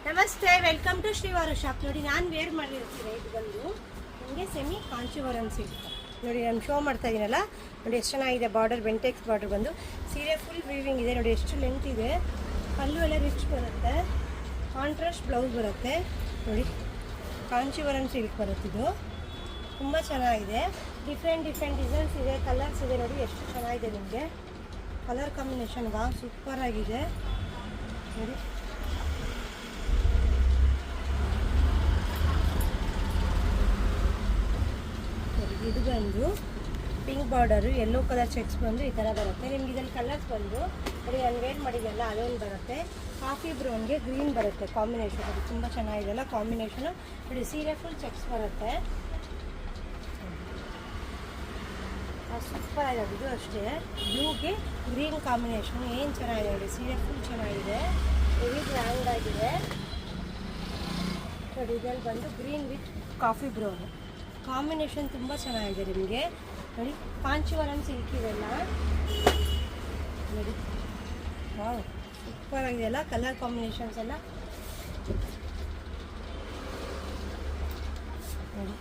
ನಮಸ್ತೆ, welcome to ಶ್ರೀವಾರ shop. ನೋಡಿ, ನಾನು ವೇರ್ ಮಾಡಿರ್ತೀನಿ. ಇದು ಬಂದು ನಿಮಗೆ ಸೆಮಿ ಕಾಂಚೀವರಂ ಸಿಲ್ಕ್. ನೋಡಿ, ನಾನು ಶೋ ಮಾಡ್ತಾ ಇದ್ದೀನಲ್ಲ, ನೋಡಿ ಎಷ್ಟು ಚೆನ್ನಾಗಿದೆ. ಬಾರ್ಡರ್ ಬೆಂಟೆಕ್ಸ್ ಬಾರ್ಡರ್ ಬಂದು ಸೀರೆ ಫುಲ್ ವೀವಿಂಗ್ ಇದೆ. ನೋಡಿ ಎಷ್ಟು ಲೆಂತ್ ಇದೆ. ಪಲ್ಲು ಎಲ್ಲ ರಿಚ್ ಬರುತ್ತೆ. ಕಾಂಟ್ರಾಸ್ಟ್ ಬ್ಲೌಸ್ ಬರುತ್ತೆ. ನೋಡಿ, ಕಾಂಚೀವರಂ ಸಿಲ್ಕ್ ಬರುತ್ತಿದ್ದು ತುಂಬ ಚೆನ್ನಾಗಿದೆ. ಡಿಫ್ರೆಂಟ್ ಡಿಸೈನ್ಸ್ ಇದೆ, ಕಲರ್ಸ್ ಇದೆ. ನೋಡಿ ಎಷ್ಟು ಚೆನ್ನಾಗಿದೆ. ನಿಮಗೆ ಕಲರ್ ಕಾಂಬಿನೇಷನ್ ಸೂಪರ್ ಆಗಿದೆ. ನೋಡಿ, ಇದು ಬಂದು pink border, yellow colour cheques ಬಂದು ಈ ಥರ ಬರುತ್ತೆ. ನಿಮ್ಗೆ ಇದರಲ್ಲಿ ಕಲರ್ಸ್ ಬಂದು ನೋಡಿ, ನಾನು ವೇರ್ ಮಾಡಿದ್ದೆಲ್ಲ ಅದೊಂದು ಬರುತ್ತೆ. ಕಾಫಿ ಬ್ರೌನ್ಗೆ ಗ್ರೀನ್ ಬರುತ್ತೆ ಕಾಂಬಿನೇಷನ್. ಅದು ತುಂಬ ಚೆನ್ನಾಗಿದೆಲ್ಲ ಕಾಂಬಿನೇಷನು. ನೋಡಿ, ಸೀರೆ ಫುಲ್ ಚೆಕ್ಸ್ ಬರುತ್ತೆ. ಸೂಪರ್ ಆಗಿದೆ. ಇದು ಅಷ್ಟೇ, ಬ್ಲೂಗೆ ಗ್ರೀನ್ ಕಾಂಬಿನೇಷನ್ ಏನು ಚೆನ್ನಾಗಿದೆ. ನೋಡಿ, ಸೀರೆ ಫುಲ್ ಚೆನ್ನಾಗಿದೆ. ಹೆವಿ ಗ್ರ್ಯಾಂಡ್ ಆಗಿದೆ. ನೋಡಿ, ಇದರಲ್ಲಿ ಬಂದು green with coffee brown combination ತುಂಬ ಚೆನ್ನಾಗಿದೆ. ನಿಮಗೆ ನೋಡಿ, ಕಾಂಚೀವರಂ ಸಿಲ್ಕ್ ಇವೆಲ್ಲ ನೋಡಿ, ವಾವ್ ಸೂಪರ್ ಆಗಿದೆಯಲ್ಲ. ಕಲರ್ ಕಾಂಬಿನೇಷನ್ಸ್ ಎಲ್ಲ ನೋಡಿ.